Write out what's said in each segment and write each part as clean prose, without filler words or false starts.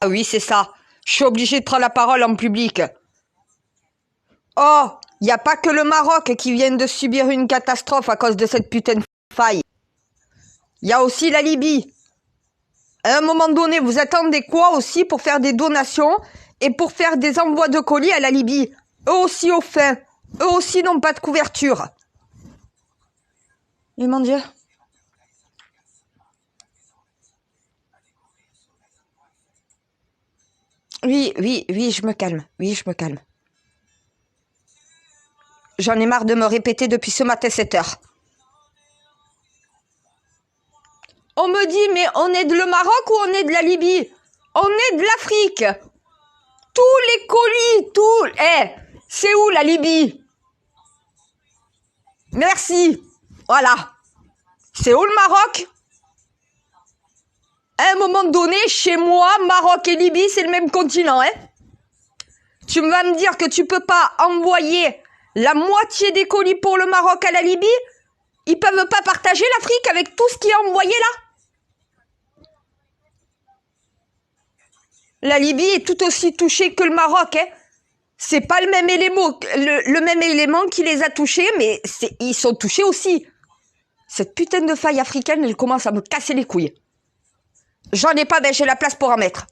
Ah oui, c'est ça. Je suis obligée de prendre la parole en public. Oh, il n'y a pas que le Maroc qui vient de subir une catastrophe à cause de cette putain de faille. Il y a aussi la Libye. À un moment donné, vous attendez quoi aussi pour faire des donations et pour faire des envois de colis à la Libye? Eux aussi au faim. Eux aussi n'ont pas de couverture. Mais mon Dieu. Oui, je me calme. Oui, je me calme. J'en ai marre de me répéter depuis ce matin 7 heures. On me dit, mais on est de le Maroc ou on est de la Libye? On est de l'Afrique. Tous les colis, tout... c'est où la Libye? Merci. Voilà. C'est où le Maroc? À un moment donné, chez moi, Maroc et Libye, c'est le même continent, hein? Tu vas me dire que tu peux pas envoyer la moitié des colis pour le Maroc à la Libye? Ils peuvent pas partager l'Afrique avec tout ce qui est envoyé là? La Libye est tout aussi touchée que le Maroc, hein? C'est pas le même élément, le même élément qui les a touchés, mais ils sont touchés aussi. Cette putain de faille africaine, elle commence à me casser les couilles. J'en ai pas, ben j'ai la place pour en mettre.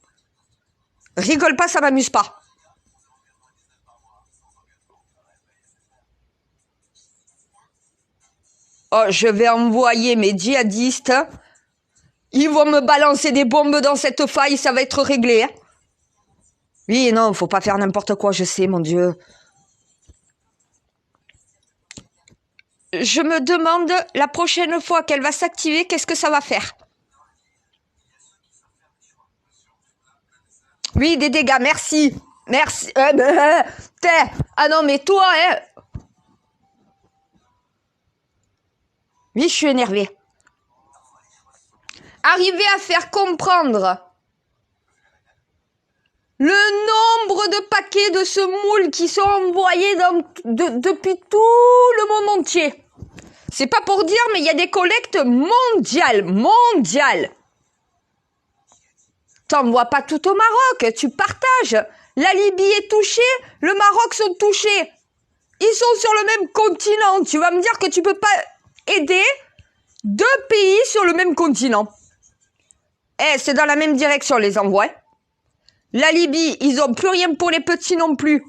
Rigole pas, ça m'amuse pas. Oh, je vais envoyer mes djihadistes. Ils vont me balancer des bombes dans cette faille, ça va être réglé. Hein. Oui, non, faut pas faire n'importe quoi, je sais, mon Dieu. Je me demande, la prochaine fois qu'elle va s'activer, qu'est-ce que ça va faire? Oui, des dégâts, merci. Merci. Ah non, mais toi, hein. Oui, je suis énervée. Arriver à faire comprendre le nombre de paquets de semoule qui sont envoyés depuis tout le monde entier. C'est pas pour dire, mais il y a des collectes mondiales. T'envoies pas tout au Maroc, tu partages. La Libye est touchée, le Maroc sont touchés. Ils sont sur le même continent. Tu vas me dire que tu peux pas aider deux pays sur le même continent. C'est dans la même direction les envois. La Libye, ils ont plus rien pour les petits non plus.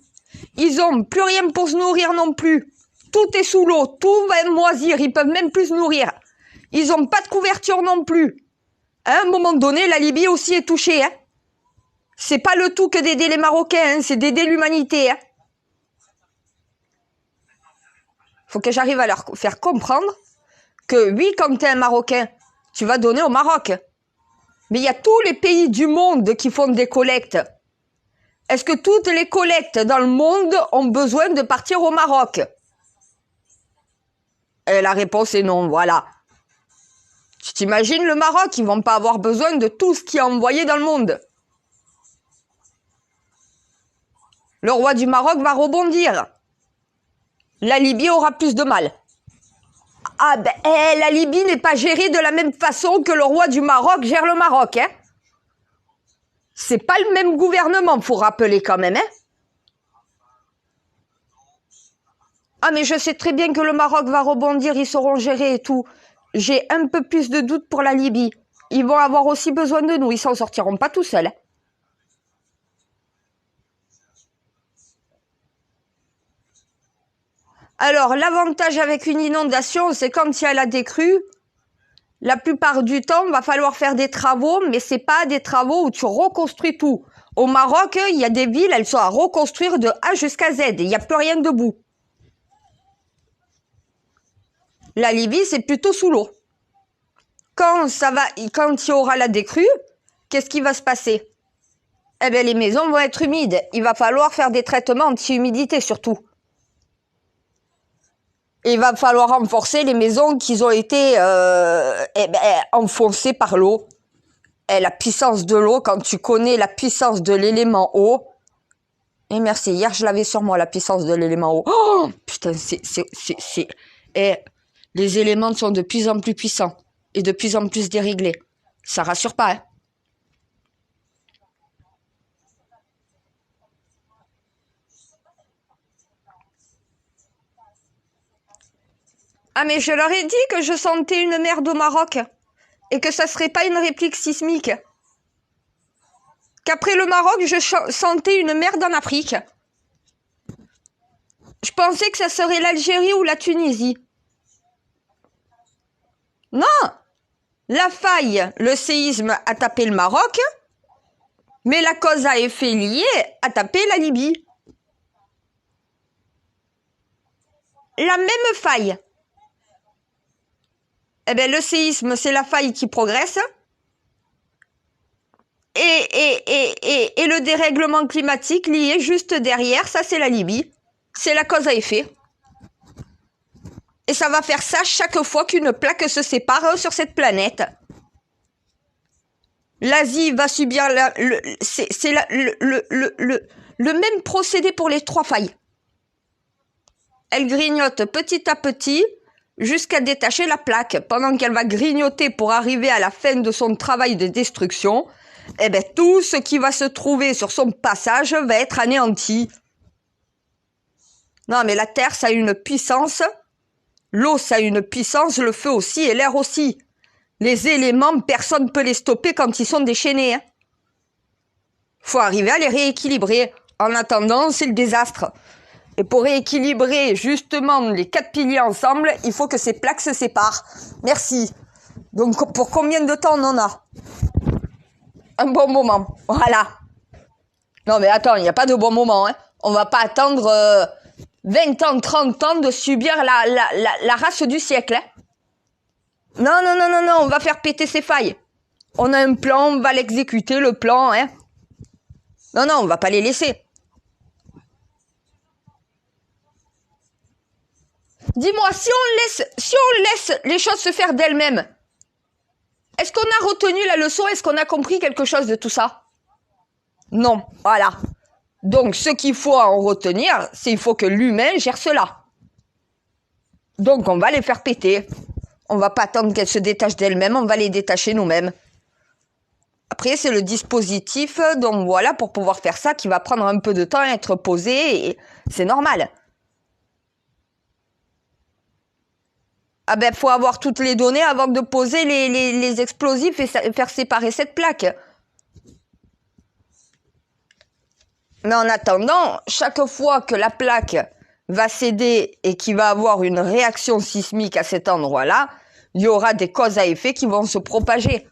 Ils ont plus rien pour se nourrir non plus. Tout est sous l'eau, tout va moisir, ils peuvent même plus se nourrir. Ils ont pas de couverture non plus. À un moment donné, la Libye aussi est touchée. Hein. C'est pas le tout que d'aider les Marocains, hein, c'est d'aider l'humanité. Hein. Faut que j'arrive à leur faire comprendre que oui, quand t'es un Marocain, tu vas donner au Maroc. Mais il y a tous les pays du monde qui font des collectes. Est-ce que toutes les collectes dans le monde ont besoin de partir au Maroc? Et la réponse est non, voilà. Tu t'imagines le Maroc, ils vont pas avoir besoin de tout ce qui est envoyé dans le monde. Le roi du Maroc va rebondir. La Libye aura plus de mal. Ah ben, la Libye n'est pas gérée de la même façon que le roi du Maroc gère le Maroc, hein. C'est pas le même gouvernement, faut rappeler quand même, hein. Ah mais je sais très bien que le Maroc va rebondir, ils sauront gérer et tout. J'ai un peu plus de doutes pour la Libye. Ils vont avoir aussi besoin de nous, ils s'en sortiront pas tout seuls. Alors, l'avantage avec une inondation, c'est quand il y a la décrue, la plupart du temps, il va falloir faire des travaux, mais c'est pas des travaux où tu reconstruis tout. Au Maroc, il y a des villes, elles sont à reconstruire de A jusqu'à Z. Il n'y a plus rien debout. La Libye, c'est plutôt sous l'eau. Quand il y aura la décrue, qu'est-ce qui va se passer? Eh bien, les maisons vont être humides. Il va falloir faire des traitements anti-humidité surtout. Il va falloir renforcer les maisons qui ont été enfoncées par l'eau. Et la puissance de l'eau, quand tu connais la puissance de l'élément eau. Et merci, hier je l'avais sur moi, la puissance de l'élément eau. Oh, putain, les éléments sont de plus en plus puissants et de plus en plus déréglés. Ça rassure pas, hein. Ah, mais je leur ai dit que je sentais une merde au Maroc. Et que ça serait pas une réplique sismique. Qu'après le Maroc, je sentais une merde en Afrique. Je pensais que ça serait l'Algérie ou la Tunisie. Non! La faille, le séisme a tapé le Maroc, mais la cause à effet liée a tapé la Libye. La même faille. Eh bien, le séisme, c'est la faille qui progresse. Et le dérèglement climatique lié juste derrière, ça c'est la Libye. C'est la cause à effet. Et ça va faire ça chaque fois qu'une plaque se sépare sur cette planète. L'Asie va subir le même procédé pour les 3 failles. Elle grignote petit à petit jusqu'à détacher la plaque. Pendant qu'elle va grignoter pour arriver à la fin de son travail de destruction, eh ben, tout ce qui va se trouver sur son passage va être anéanti. Non, mais la Terre, ça a une puissance. L'eau, ça a une puissance. Le feu aussi et l'air aussi. Les éléments, personne ne peut les stopper quand ils sont déchaînés. Hein. Faut arriver à les rééquilibrer. En attendant, c'est le désastre. Et pour rééquilibrer justement les 4 piliers ensemble, il faut que ces plaques se séparent. Merci. Donc, pour combien de temps on en a? Un bon moment. Voilà. Non, mais attends, il n'y a pas de bon moment. Hein. On va pas attendre 20 ans, 30 ans de subir la race du siècle. Hein. Non, non, non, non, non, on va faire péter ces failles. On a un plan, on va l'exécuter, le plan. Hein. Non, non, on va pas les laisser. Dis-moi, si on laisse les choses se faire d'elles-mêmes, est-ce qu'on a retenu la leçon? Est-ce qu'on a compris quelque chose de tout ça? Non, voilà. Donc, ce qu'il faut en retenir, c'est qu'il faut que l'humain gère cela. Donc, on va les faire péter. On va pas attendre qu'elles se détachent d'elles-mêmes, on va les détacher nous-mêmes. Après, c'est le dispositif, donc voilà, pour pouvoir faire ça, qui va prendre un peu de temps à être posé, et c'est normal. Ah ben, faut avoir toutes les données avant de poser les explosifs et faire séparer cette plaque. Mais en attendant, chaque fois que la plaque va céder et qu'il va avoir une réaction sismique à cet endroit-là, il y aura des causes à effet qui vont se propager.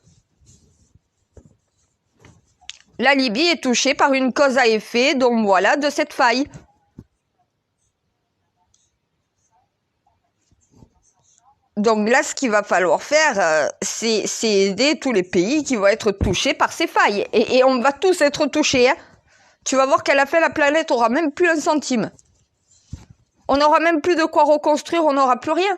La Libye est touchée par une cause à effet, donc voilà, de cette faille. Donc là, ce qu'il va falloir faire, c'est aider tous les pays qui vont être touchés par ces failles. Et on va tous être touchés. Hein. Tu vas voir qu'à la fin, la planète aura même plus un centime. On n'aura même plus de quoi reconstruire, on n'aura plus rien.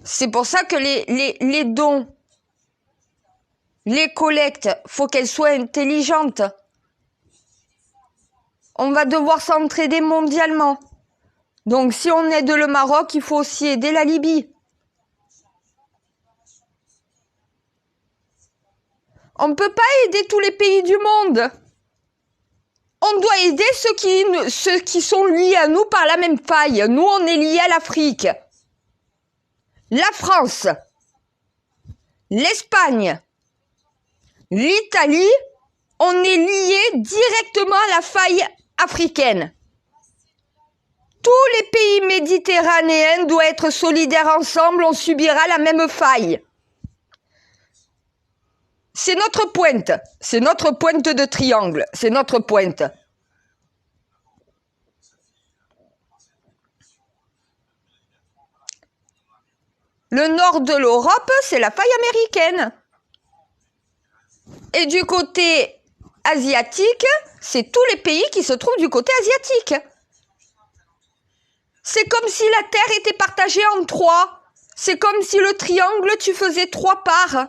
C'est pour ça que les dons, les collectes, faut qu'elles soient intelligentes. On va devoir s'entraider mondialement. Donc, si on aide le Maroc, il faut aussi aider la Libye. On ne peut pas aider tous les pays du monde. On doit aider ceux qui sont liés à nous par la même faille. Nous, on est liés à l'Afrique. La France, l'Espagne, l'Italie, on est liés directement à la faille africaine. Tous les pays méditerranéens doivent être solidaires ensemble, on subira la même faille. C'est notre pointe de triangle, c'est notre pointe. Le nord de l'Europe, c'est la faille américaine. Et du côté asiatique, c'est tous les pays qui se trouvent du côté asiatique. C'est comme si la Terre était partagée en 3. C'est comme si le triangle, tu faisais 3 parts.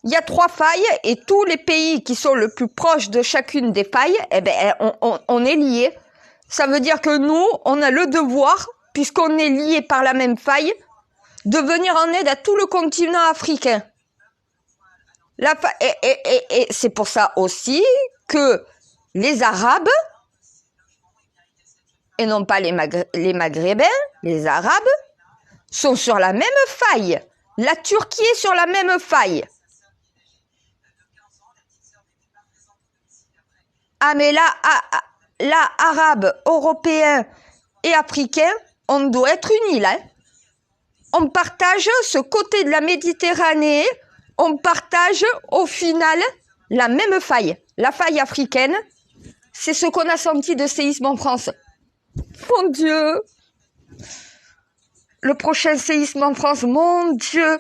Il y a 3 failles et tous les pays qui sont le plus proches de chacune des failles, eh ben, on est liés. Ça veut dire que nous, on a le devoir, puisqu'on est liés par la même faille, de venir en aide à tout le continent africain. Et c'est pour ça aussi que les Arabes, et non pas les Maghrébins, les Arabes, sont sur la même faille. La Turquie est sur la même faille. Ah mais là, Arabes, Européens et Africains, on doit être unis là. On partage ce côté de la Méditerranée, on partage au final la même faille. La faille africaine, c'est ce qu'on a senti de séisme en France. Mon Dieu! Le prochain séisme en France, mon Dieu!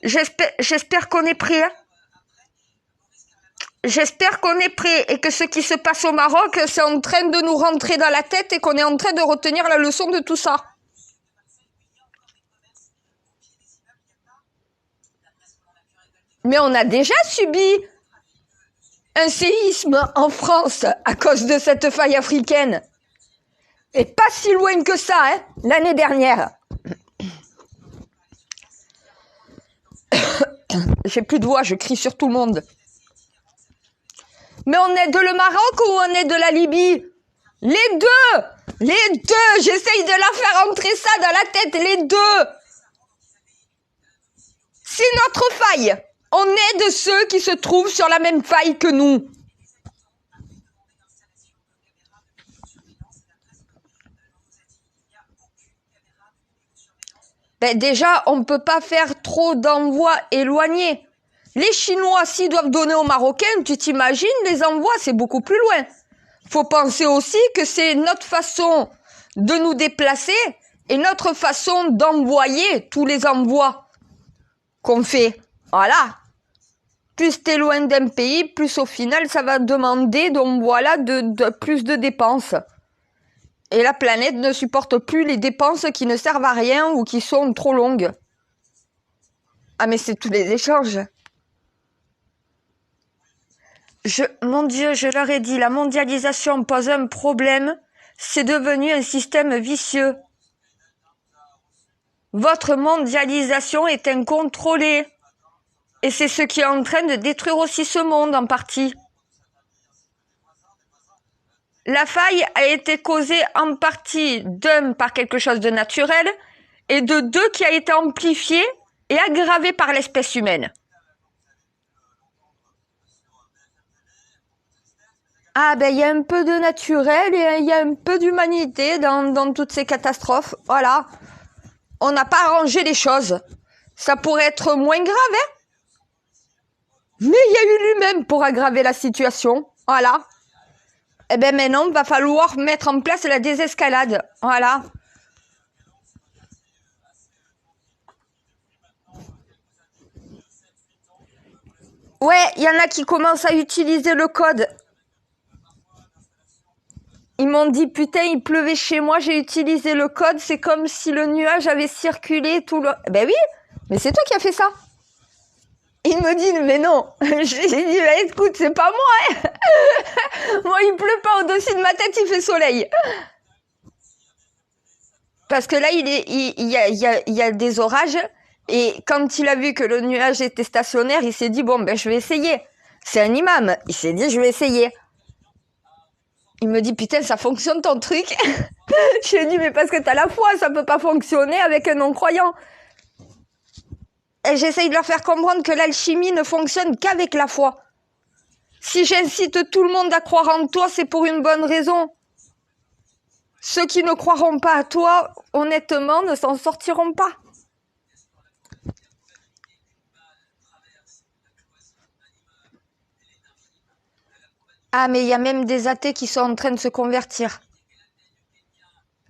J'espère qu'on est prêt. Hein. J'espère qu'on est prêt et que ce qui se passe au Maroc, c'est en train de nous rentrer dans la tête et qu'on est en train de retenir la leçon de tout ça. Mais on a déjà subi un séisme en France à cause de cette faille africaine. Et pas si loin que ça, hein, l'année dernière. J'ai plus de voix, je crie sur tout le monde. Mais on aide le Maroc ou on aide la Libye? Les deux! Les deux! J'essaye de la faire entrer ça dans la tête, les deux! C'est notre faille! On aide ceux qui se trouvent sur la même faille que nous. Ben déjà, on ne peut pas faire trop d'envois éloignés. Les Chinois, s'ils doivent donner aux Marocains, tu t'imagines, les envois, c'est beaucoup plus loin. Faut penser aussi que c'est notre façon de nous déplacer et notre façon d'envoyer tous les envois qu'on fait. Voilà. Plus t'es loin d'un pays, plus au final, ça va demander, donc voilà, plus de dépenses. Et la planète ne supporte plus les dépenses qui ne servent à rien ou qui sont trop longues. Ah mais c'est tous les échanges. Mon Dieu, je leur ai dit, la mondialisation pose un problème. C'est devenu un système vicieux. Votre mondialisation est incontrôlée. Et c'est ce qui est en train de détruire aussi ce monde en partie. La faille a été causée en partie d'un par quelque chose de naturel et de deux qui a été amplifié et aggravé par l'espèce humaine. Ah ben il y a un peu de naturel et il y a un peu d'humanité dans toutes ces catastrophes. Voilà. On n'a pas arrangé les choses. Ça pourrait être moins grave, hein? Mais il y a eu lui-même pour aggraver la situation. Voilà. Eh ben maintenant, il va falloir mettre en place la désescalade. Voilà. Ouais, il y en a qui commencent à utiliser le code. Ils m'ont dit, putain, il pleuvait chez moi, j'ai utilisé le code, c'est comme si le nuage avait circulé tout le... Ben oui, mais c'est toi qui as fait ça. Il me dit, mais non. J'ai dit, bah, écoute, c'est pas moi. Hein. Moi, il pleut pas au-dessus de ma tête, il fait soleil. Parce que là, il y a des orages. Et quand il a vu que le nuage était stationnaire, il s'est dit, bon, ben, je vais essayer. C'est un imam. Il s'est dit, je vais essayer. Il me dit, putain, ça fonctionne ton truc. Je lui ai dit, mais parce que t'as la foi, ça peut pas fonctionner avec un non-croyant. Et j'essaye de leur faire comprendre que l'alchimie ne fonctionne qu'avec la foi. Si j'incite tout le monde à croire en toi, c'est pour une bonne raison. Ceux qui ne croiront pas à toi, honnêtement, ne s'en sortiront pas. Ah, mais il y a même des athées qui sont en train de se convertir.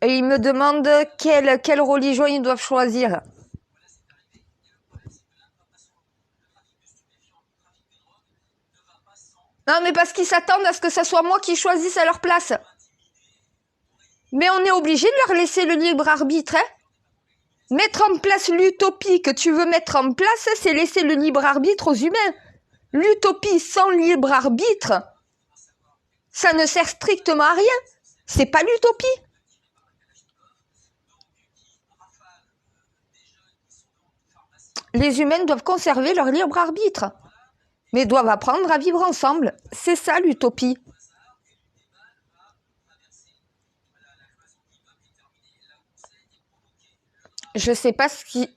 Et ils me demandent quelle religion ils doivent choisir. Non, mais parce qu'ils s'attendent à ce que ça soit moi qui choisisse à leur place. Mais on est obligé de leur laisser le libre arbitre. Hein. Mettre en place l'utopie que tu veux mettre en place, c'est laisser le libre arbitre aux humains. L'utopie sans libre arbitre, ça ne sert strictement à rien. C'est pas l'utopie. Les humains doivent conserver leur libre arbitre, mais doivent apprendre à vivre ensemble. C'est ça l'utopie. Je sais pas ce qui...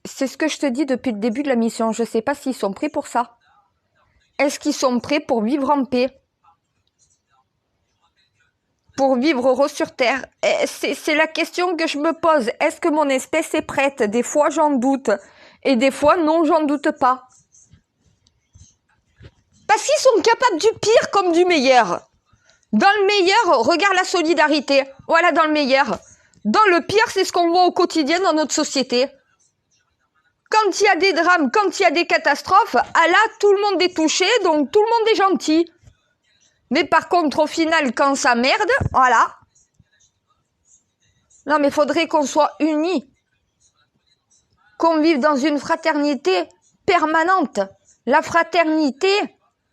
C'est ce que je te dis depuis le début de la mission. Je sais pas s'ils sont prêts pour ça. Est-ce qu'ils sont prêts pour vivre en paix? Pour vivre heureux sur Terre? C'est la question que je me pose. Est-ce que mon espèce est prête? Des fois, j'en doute. Et des fois, non, j'en doute pas. Parce qu'ils sont capables du pire comme du meilleur. Dans le meilleur, regarde la solidarité. Voilà, dans le meilleur. Dans le pire, c'est ce qu'on voit au quotidien dans notre société. Quand il y a des drames, quand il y a des catastrophes, ah là, tout le monde est touché, donc tout le monde est gentil. Mais par contre, au final, quand ça merde, voilà. Non, mais il faudrait qu'on soit unis. Qu'on vive dans une fraternité permanente. La fraternité,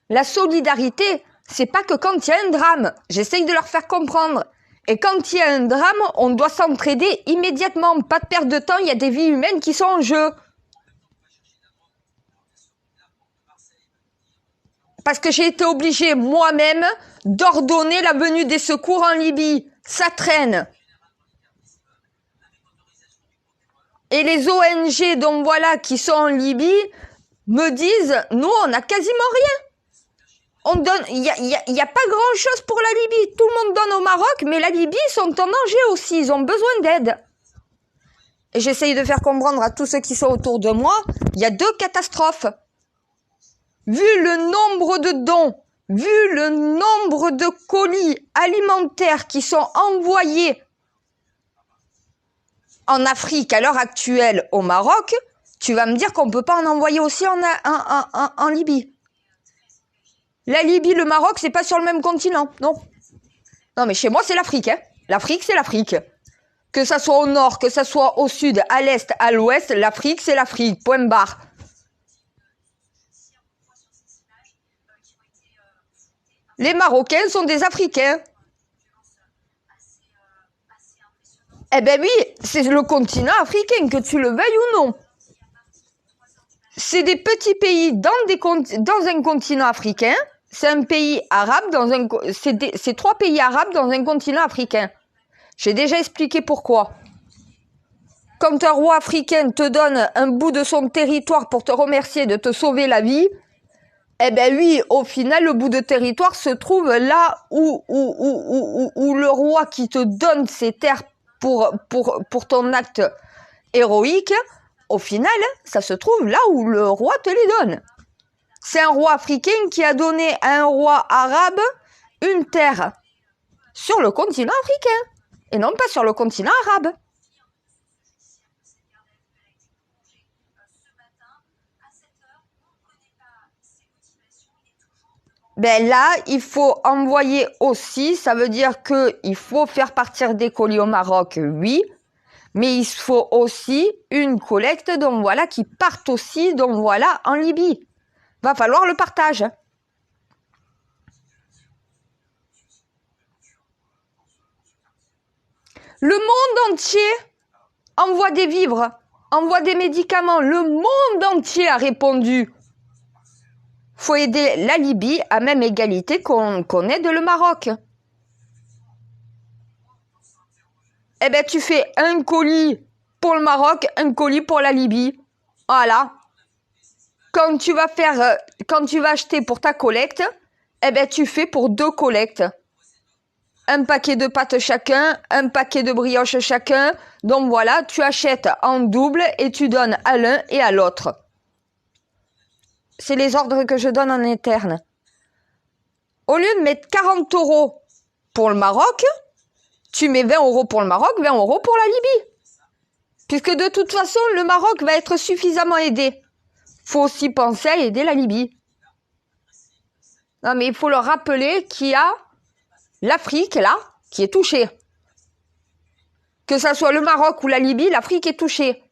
la solidarité, c'est pas que quand il y a un drame. J'essaye de leur faire comprendre. Et quand il y a un drame, on doit s'entraider immédiatement. Pas de perte de temps, il y a des vies humaines qui sont en jeu. Parce que j'ai été obligée moi-même d'ordonner la venue des secours en Libye. Ça traîne. Et les ONG, donc voilà, qui sont en Libye, me disent, nous, on n'a quasiment rien. On donne, il y a pas grand chose pour la Libye. Tout le monde donne au Maroc, mais la Libye, ils sont en danger aussi. Ils ont besoin d'aide. Et j'essaye de faire comprendre à tous ceux qui sont autour de moi, il y a 2 catastrophes. Vu le nombre de dons, vu le nombre de colis alimentaires qui sont envoyés en Afrique à l'heure actuelle au Maroc, tu vas me dire qu'on ne peut pas en envoyer aussi en Libye. La Libye, le Maroc, c'est pas sur le même continent, non. Non, mais chez moi, c'est l'Afrique. Hein. L'Afrique, c'est l'Afrique. Que ça soit au nord, que ça soit au sud, à l'est, à l'ouest, l'Afrique, c'est l'Afrique. Point barre. Les Marocains sont des Africains. Eh ben oui, c'est le continent africain, que tu le veuilles ou non. C'est des petits pays dans un continent africain. C'est un pays arabe c'est 3 pays arabes dans un continent africain. J'ai déjà expliqué pourquoi. Quand un roi africain te donne un bout de son territoire pour te remercier de te sauver la vie, eh ben oui, au final, le bout de territoire se trouve là où le roi qui te donne ses terres pour ton acte héroïque, au final, ça se trouve là où le roi te les donne. C'est un roi africain qui a donné à un roi arabe une terre sur le continent africain et non pas sur le continent arabe. Ben là, il faut envoyer aussi, ça veut dire qu'il faut faire partir des colis au Maroc, oui, mais il faut aussi une collecte, donc voilà, qui partent aussi, donc voilà, en Libye. Va falloir le partage. Le monde entier envoie des vivres, envoie des médicaments. Le monde entier a répondu. Faut aider la Libye à même égalité qu'on aide le Maroc. Eh ben, tu fais un colis pour le Maroc, un colis pour la Libye. Voilà. Quand tu vas acheter pour ta collecte, eh ben, tu fais pour 2 collectes. Un paquet de pâtes chacun, un paquet de brioches chacun. Donc voilà, tu achètes en double et tu donnes à l'un et à l'autre. C'est les ordres que je donne en interne. Au lieu de mettre 40 € pour le Maroc, tu mets 20 € pour le Maroc, 20 € pour la Libye. Puisque de toute façon, le Maroc va être suffisamment aidé. Faut aussi penser à aider la Libye. Non, mais il faut leur rappeler qu'il y a l'Afrique, là, qui est touchée. Que ça soit le Maroc ou la Libye, l'Afrique est touchée.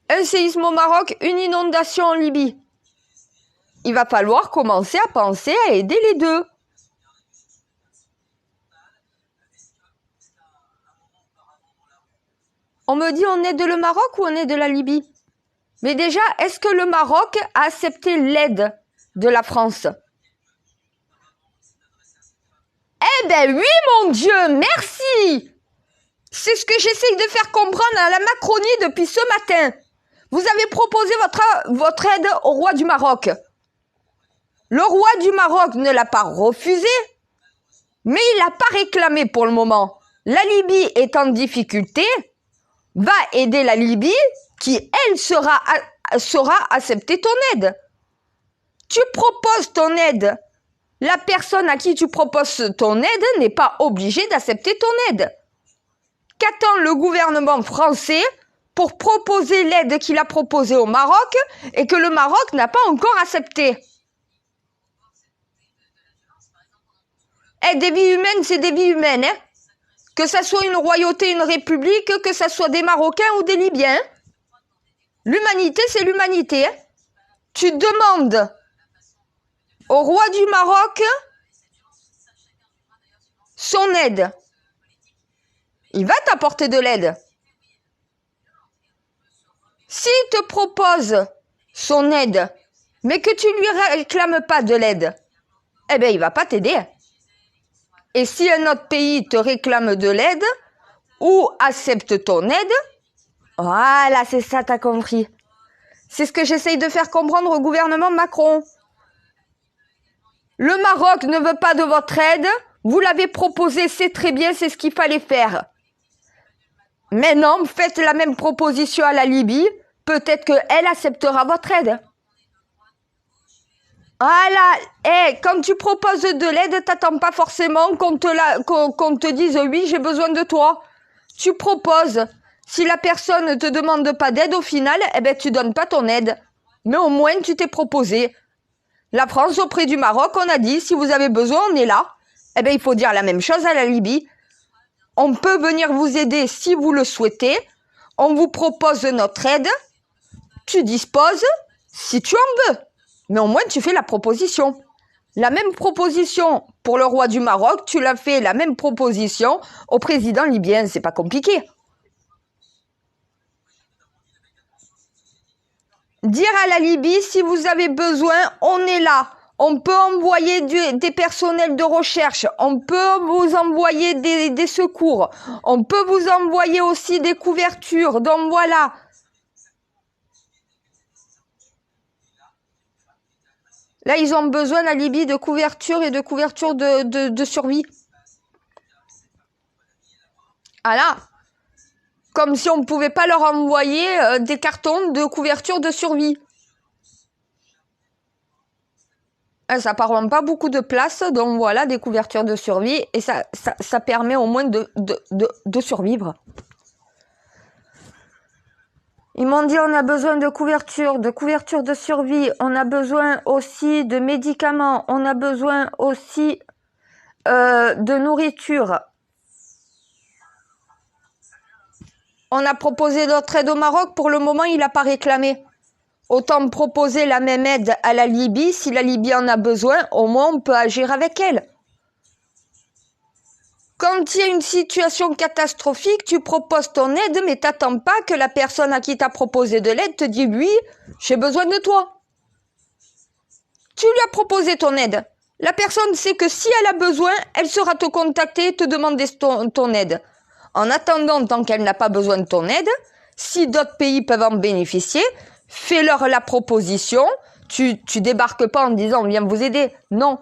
Un séisme au Maroc, une inondation en Libye. Il va falloir commencer à penser à aider les deux. On me dit on aide le Maroc ou on aide la Libye? Mais déjà, est-ce que le Maroc a accepté l'aide de la France? Eh ben oui, mon Dieu, merci! C'est ce que j'essaye de faire comprendre à la Macronie depuis ce matin. Vous avez proposé votre aide au roi du Maroc. Le roi du Maroc ne l'a pas refusé, mais il l'a pas réclamé pour le moment. La Libye est en difficulté, va aider la Libye qui, elle, saura accepter ton aide. Tu proposes ton aide. La personne à qui tu proposes ton aide n'est pas obligée d'accepter ton aide. Qu'attend le gouvernement français pour proposer l'aide qu'il a proposée au Maroc et que le Maroc n'a pas encore accepté? Des vies humaines, c'est des vies humaines. Hein? Que ça soit une royauté, une république, que ça soit des Marocains ou des Libyens. L'humanité, c'est l'humanité. Hein? Tu demandes au roi du Maroc son aide. Il va t'apporter de l'aide. S'il te propose son aide, mais que tu lui réclames pas de l'aide, eh bien, il va pas t'aider. Et si un autre pays te réclame de l'aide ou accepte ton aide, voilà, c'est ça, t'as compris. C'est ce que j'essaye de faire comprendre au gouvernement Macron. Le Maroc ne veut pas de votre aide, vous l'avez proposé, c'est très bien, c'est ce qu'il fallait faire. Maintenant, faites la même proposition à la Libye, peut-être qu'elle acceptera votre aide. Voilà, quand tu proposes de l'aide, t'attends pas forcément qu'on te dise oui, j'ai besoin de toi. Tu proposes. Si la personne ne te demande pas d'aide au final, eh ben tu donnes pas ton aide. Mais au moins tu t'es proposé. La France auprès du Maroc, on a dit si vous avez besoin, on est là. Eh ben il faut dire la même chose à la Libye. On peut venir vous aider si vous le souhaitez. On vous propose notre aide. Tu disposes si tu en veux. Mais au moins, tu fais la proposition. La même proposition pour le roi du Maroc, tu l'as fait la même proposition au président libyen. C'est pas compliqué. Dire à la Libye, si vous avez besoin, on est là. On peut envoyer des personnels de recherche. On peut vous envoyer des secours. On peut vous envoyer aussi des couvertures. Donc voilà. Là, ils ont besoin, la Libye, de couverture et de couverture de survie. Voilà. Comme si on ne pouvait pas leur envoyer des cartons de couverture de survie. Ça prend pas beaucoup de place, donc voilà, des couvertures de survie. Et ça permet au moins de survivre. Ils m'ont dit on a besoin de couverture de survie, on a besoin aussi de médicaments, on a besoin aussi de nourriture. On a proposé notre aide au Maroc, pour le moment il n'a pas réclamé. Autant proposer la même aide à la Libye, si la Libye en a besoin, au moins on peut agir avec elle. Quand il y a une situation catastrophique, tu proposes ton aide, mais t'attends pas que la personne à qui t'as proposé de l'aide te dise « Oui, j'ai besoin de toi ». Tu lui as proposé ton aide. La personne sait que si elle a besoin, elle sera te contacter et te demander ton aide. En attendant, tant qu'elle n'a pas besoin de ton aide, si d'autres pays peuvent en bénéficier, fais-leur la proposition. Tu débarques pas en disant « On vient vous aider ». Non.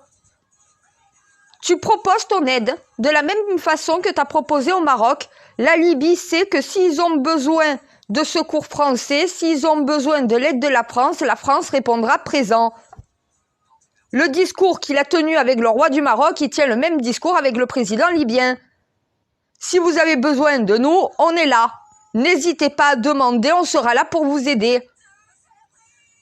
Tu proposes ton aide de la même façon que tu as proposé au Maroc. La Libye sait que s'ils ont besoin de secours français, s'ils ont besoin de l'aide de la France répondra présent. Le discours qu'il a tenu avec le roi du Maroc, il tient le même discours avec le président libyen. Si vous avez besoin de nous, on est là. N'hésitez pas à demander, on sera là pour vous aider.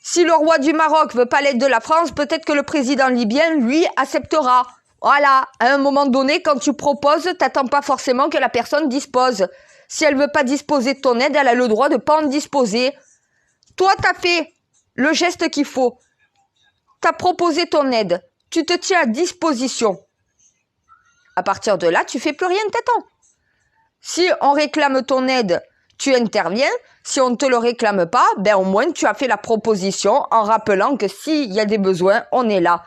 Si le roi du Maroc veut pas l'aide de la France, peut-être que le président libyen, lui, acceptera. Voilà, à un moment donné, quand tu proposes, t'attends pas forcément que la personne dispose. Si elle veut pas disposer de ton aide, elle a le droit de pas en disposer. Toi, t'as fait le geste qu'il faut. T'as proposé ton aide. Tu te tiens à disposition. À partir de là, tu fais plus rien, t'attends. Si on réclame ton aide, tu interviens. Si on ne te le réclame pas, ben au moins tu as fait la proposition en rappelant que s'il y a des besoins, on est là.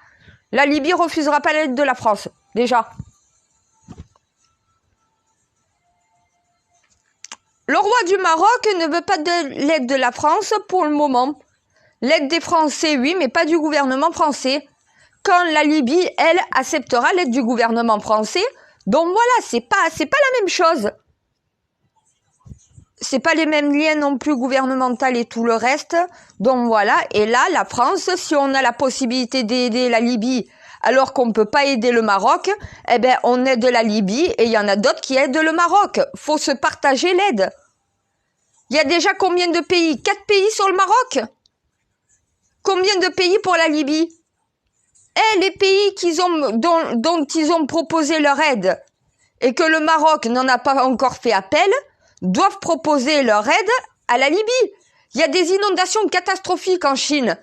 La Libye refusera pas l'aide de la France, déjà. Le roi du Maroc ne veut pas de l'aide de la France pour le moment. L'aide des Français, oui, mais pas du gouvernement français. Quand la Libye, elle, acceptera l'aide du gouvernement français, donc voilà, c'est pas la même chose. C'est pas les mêmes liens non plus gouvernementaux et tout le reste. Donc voilà, et là, la France, si on a la possibilité d'aider la Libye alors qu'on ne peut pas aider le Maroc, eh ben on aide la Libye et il y en a d'autres qui aident le Maroc. Faut se partager l'aide. Il y a déjà combien de pays? 4 pays sur le Maroc? Combien de pays pour la Libye? Et les pays dont ils ont proposé leur aide et que le Maroc n'en a pas encore fait appel, doivent proposer leur aide à la Libye. Il y a des inondations catastrophiques en Chine.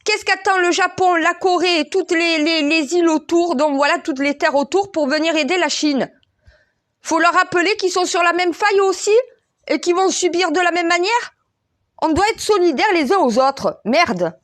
Qu'est-ce qu'attend le Japon, la Corée et toutes les îles autour, donc voilà, toutes les terres autour pour venir aider la Chine? Faut leur rappeler qu'ils sont sur la même faille aussi et qu'ils vont subir de la même manière. On doit être solidaires les uns aux autres. Merde.